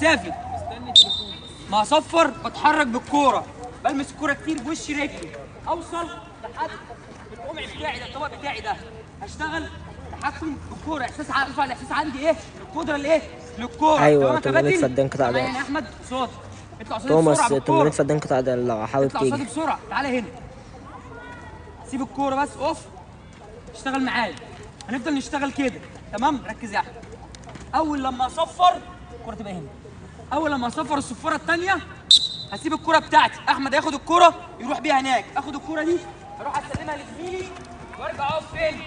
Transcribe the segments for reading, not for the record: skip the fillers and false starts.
مسافه ما اصفر بتحرك بالكوره، بلمس الكوره كتير بوش رجلي، اوصل لحد القمع بتاعي ده، الطبق بتاعي ده، هشتغل تحكم بالكوره، احساس ارفع الاحساس عندي ايه؟ القدره لايه؟ للكوره. ايوه 800 فدان قطع معايا دال. يا احمد صوت، اطلع قصادي توماس بسرعه 800 بالكوره، فدان قطع دال لو حاول اطلع قصادي تيجي. بسرعه، تعالى هنا، سيب الكوره بس، اوف، اشتغل معايا، هنفضل نشتغل كده، تمام؟ ركز يا احمد. اول لما اصفر الكوره تبقى هنا، اول لما اصفر الصفاره الثانيه هسيب الكوره بتاعتي، احمد هياخد الكوره يروح بيها هناك، اخد الكوره دي اروح اسلمها لزميلي وارجع اقف فين؟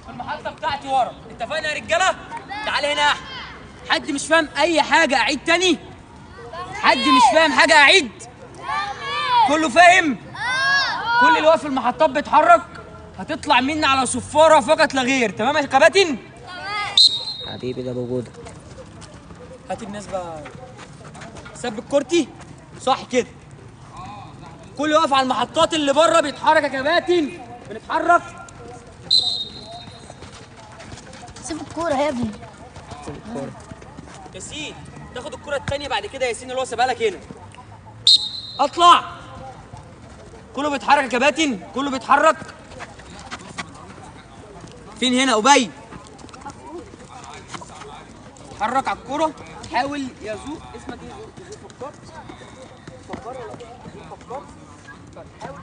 في المحطه بتاعتي ورا، اتفقنا يا رجاله؟ تعالى هنا يا احمد. حد مش فاهم اي حاجه اعيد تاني؟ حد مش فاهم حاجه اعيد؟ كله فاهم؟ كل اللي واقف في المحطات بيتحرك، هتطلع مني على صفاره فقط لا غير، تمام يا كباتن؟ حبيبي ده بوجودك. هات الناس بقى، ثبت كورتي صح كده. كل واقف على المحطات اللي بره بيتحرك يا كباتن، بنتحرك. سيب الكورة يا ابني. سيب الكورة. ياسين تاخد الكرة التانية بعد كده، ياسين اللي هو سابها لك هنا. اطلع. كله بيتحرك يا كباتن، كله بيتحرك. فين هنا أبي؟ اتحرك على الكرة، حاول يزوق. اسمك ايه؟ يزوق فكر؟ فكر ولا فكر؟ حاول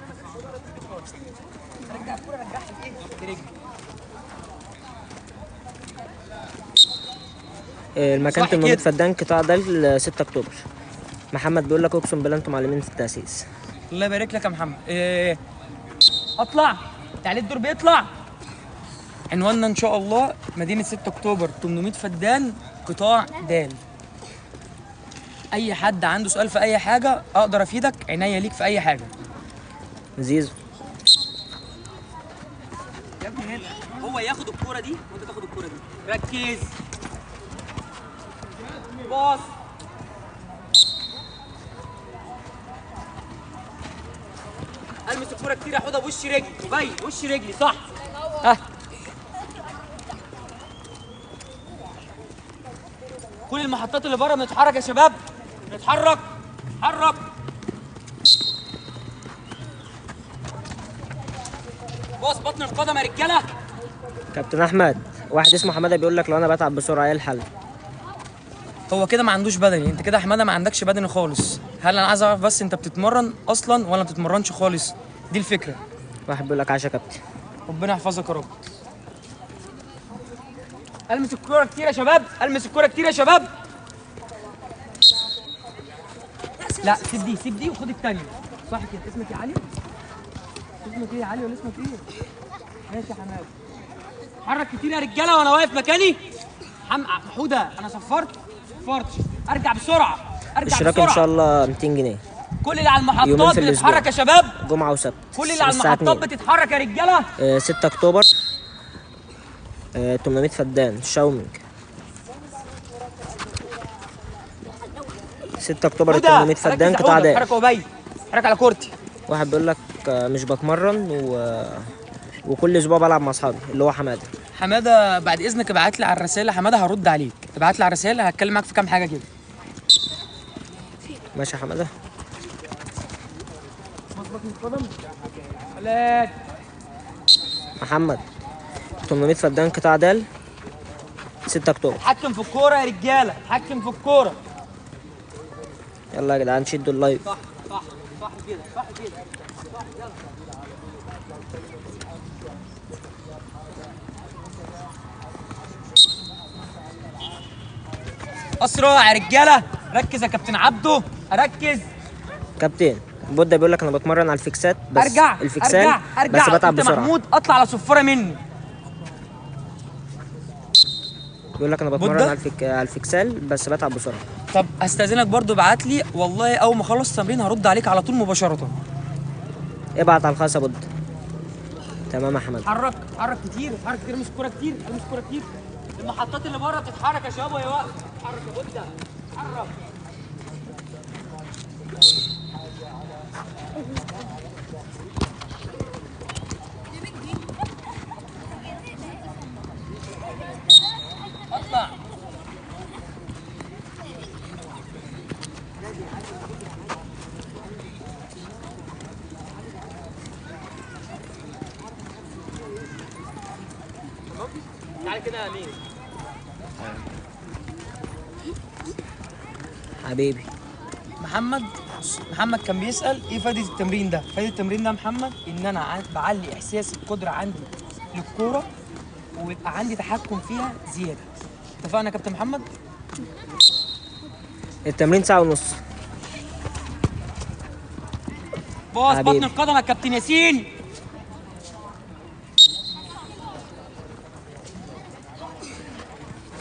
رجع الكرة، رجعها لايه؟ لرجلي. المكان 800 فدان قطاع دال 6 اكتوبر. محمد بيقول لك اقسم بالله انتم معلمين في التاسيس. الله يبارك لك يا محمد. اطلع، تعالى الدور بيطلع. عنواننا ان شاء الله مدينه 6 اكتوبر 800 فدان قطاع د. اي حد عنده سؤال في اي حاجه اقدر افيدك، عينيا ليك في اي حاجه. زيزو يا ابني هنا هو ياخد الكوره دي وانت تاخد الكوره دي، ركز. باص. المس الكوره كتير، احطها بوش رجلي، باين وش رجلي صح. ها كل المحطات اللي بره بنتحرك يا شباب، نتحرك، اتحرك. باص بطن القدم يا رجاله. كابتن احمد، واحد اسمه حماده بيقول لك لو انا بتعب بسرعه ايه الحل؟ هو كده ما عندوش بدني، انت كده يا حماده ما عندكش بدني خالص. هل انا عايز اعرف بس انت بتتمرن اصلا ولا ما بتتمرنش خالص؟ دي الفكره. واحد بيقول لك عاش يا كابتن. ربنا يحفظك يا رب. المس الكوره كتير يا شباب، المس الكوره كتير يا شباب. لا سيب دي، سيب دي وخد الثانيه. صح كده. اسمك ايه علي؟ اسمك ايه يا علي ولا اسمك ايه؟ ماشي يا حماد. اتحرك كتير يا رجاله وانا واقف مكاني. حوده انا صفرتش، ارجع بسرعه، ارجع اشتراك بسرعه. ان شاء الله 200 جنيه. كل اللي على المحطات بتتحرك يا شباب، جمعه وسبت. كل اللي على المحطات بتتحرك يا رجاله. 6 اكتوبر 800 فدان شاومينج. 6 اكتوبر 800 فدان قطاع د. اتحرك يا ابي، اتحرك على كورتي. واحد بيقول لك مش بتمرن وكل اسبوع بلعب مع اصحابي اللي هو حماده. حماده بعد اذنك ابعت لي على الرسائل، حماده هرد عليك، ابعت لي على الرسائل هتكلم معاك في كام حاجه كده. ماشي يا حماده. محمد 800 فدان قطاع د 6 اكتوبر. اتحكم في الكوره يا رجاله، اتحكم في الكوره. يلا يا جدعان شدوا اللايف. صح صح صح كده، صح كده، صح. يلا اسرع يا رجاله، ركز يا كابتن عبده، اركز. كابتن بودة بيقول لك انا بتمرن على الفيكسات بس. ارجع الفيكسال ارجع بس بتعب بسرعه. محمود اطلع على صفاره مني. بيقول لك انا بتمرن على الفيكسال بس بتعب بسرعه. طب استاذنك برضو ابعت لي، والله اول ما اخلص التمرين هرد عليك على طول مباشره. ابعت على الخاص يا بودة. تمام يا حماد. اتحرك كتير، اتحرك كتير، المس الكوره كتير، المس الكوره كتير. المحطات اللي بره بتتحرك يا شباب وهي واقفه. اتحرك يا بودة، اتحرك. اطلع. تعالى كده يا امين. حبيبي. محمد كان بيسأل ايه فايدة التمرين ده؟ فايدة التمرين ده يا محمد ان انا بعلي احساس القدرة عندي للكورة ويبقى عندي تحكم فيها زيادة. اتفقنا يا كابتن محمد؟ التمرين ساعة ونص. باص حبيبي. بطن القدم يا كابتن ياسين.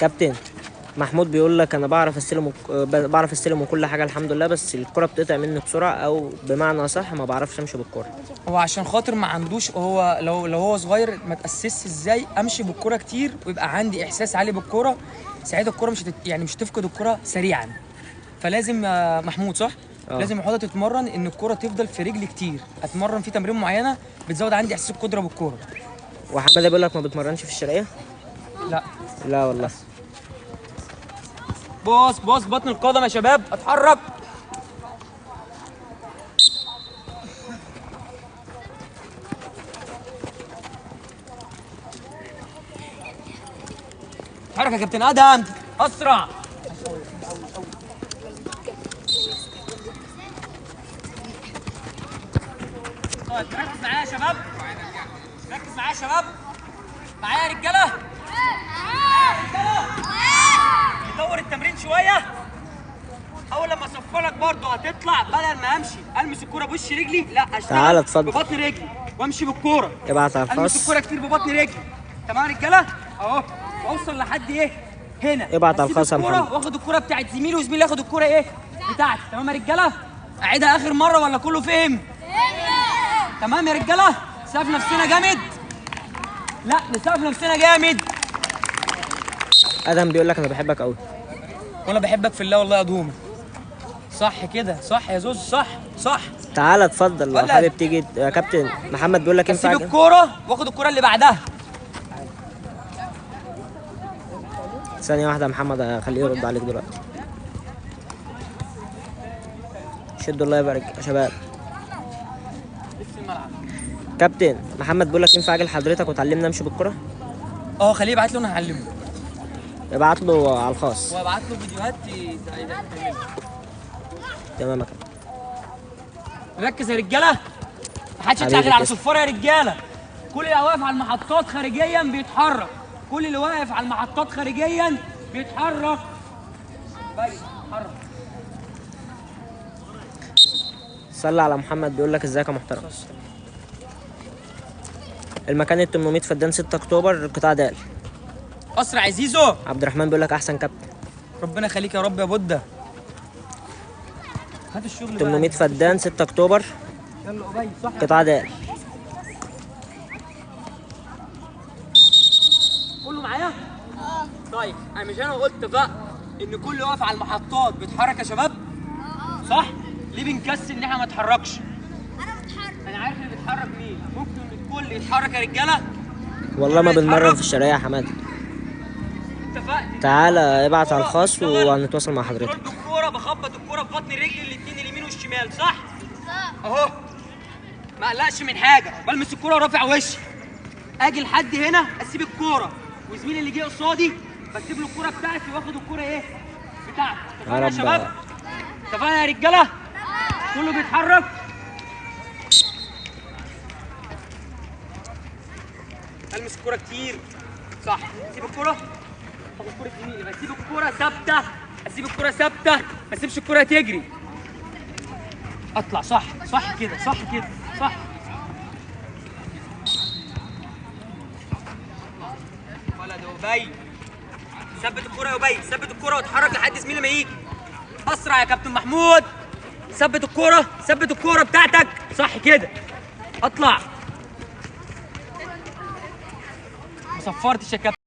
كابتن محمود بيقول لك انا بعرف استلم وكل حاجه الحمد لله، بس الكره بتقطع مني بسرعه، او بمعنى صح ما بعرفش امشي بالكره. هو عشان خاطر ما عندوش، هو لو هو صغير ما تأسسش ازاي امشي بالكرة كتير ويبقى عندي احساس عالي بالكرة، ساعتها الكرة مش هتفقد الكرة سريعا. فلازم يا محمود صح؟ لازم يا حوضة تتمرن ان الكرة تفضل في رجلي كتير، اتمرن في تمرين معينة بتزود عندي احساس القدرة بالكرة. وحماده بيقول لك ما بتمرنش في الشرقيه؟ لا لا والله. باص بطن القدم يا شباب، اتحرك. اتحرك يا كابتن ادهم، اسرع. طيب ركز معايا يا شباب، ركز معايا يا شباب، معايا يا رجاله، ندور التمرين شويه. اول لما اصفر لك برضه هتطلع، بدل ما امشي المس الكوره بوش رجلي، لا اشتغل تعالى اتفضل ببطن رجلي وامشي بالكوره. ابعت على المس الخاص. الكوره كتير ببطن رجلي. تمام يا رجاله؟ اهو واوصل لحد ايه؟ هنا. ابعت على الخاص يا الكوره محمد. واخد الكوره بتاعت زميلي وزميلي ياخد الكوره ايه؟ بتاعتي. تمام يا رجاله؟ اعيدها اخر مره ولا كله فهم؟ تمام يا رجاله؟ نسقف نفسنا جامد؟ لا نسقف نفسنا جامد. ادهم بيقول لك انا بحبك قوي. وانا بحبك في الله والله يا دومه. صح كده، صح يا زوز، صح. تعالى اتفضل لو ولا حابب تيجي يا كابتن. محمد بيقول لك ينفع اسيب الكوره واخد الكوره اللي بعدها. ثانيه واحده يا محمد، خليه يرد عليك دلوقتي. شدوا الله يبارك يا شباب. كابتن محمد بيقول لك ينفع اجي لحضرتك وتعلمنا امشي بالكره؟ خليه يبعت له انا هعلمه. ابعت له على الخاص. وابعت له فيديوهات تمام يا كابتن. ركز يا رجاله، محدش يطلع غير على صفاره يا رجاله. كل اللي واقف على المحطات خارجيا بيتحرك، كل اللي واقف على المحطات خارجيا بيتحرك. اتحرك. صلي على محمد بيقول لك ازيك يا محترم. المكان ال 800 فدان 6 اكتوبر قطاع دال. اسرع يا زيزو. عبد الرحمن بيقول لك احسن كابتن. ربنا يخليك يا رب يا بودة. هات الشغل 800 فدان 6 اكتوبر يلا قبيل صح قطاع دال. كله معايا؟ طيب انا قلت بقى ان كل واقف على المحطات بيتحرك يا شباب؟ صح؟ ليه بنكسل ان احنا ما نتحركش؟ انا عارف اللي بيتحرك مين، ممكن الكل يتحرك يا رجاله؟ والله ما بنمرن في الشرقيه يا حماده. اتفقنا. تعالى ابعت على الخاص وهنتواصل مع حضرتك. برد الكوره، بخبط الكوره في بطن رجلي الاثنين اليمين والشمال صح؟ اهو ما اقلقش من حاجه، بلمس الكوره ورافع وشي. اجي لحد هنا اسيب الكوره وزميلي اللي جه قصادي بسيب له الكوره بتاعتي واخد الكوره ايه؟ بتاعتي. اتفقنا يا شباب؟ اتفقنا يا رجاله؟ كله بيتحرك؟ المس الكوره كتير صح. اسيب الكوره اخد كوره زميلي، بسيب الكوره ثابته، اسيب الكوره ثابته، ما اسيبش الكوره تجري. اطلع صح كده، صح كده، صح. ولد يا ابي، ثبت الكوره يا ابي، ثبت الكوره واتحرك لحد زميلي ما يجي. اسرع يا كابتن محمود، ثبت الكوره بتاعتك صح كده. اطلع. ما صفرتش يا كابتن.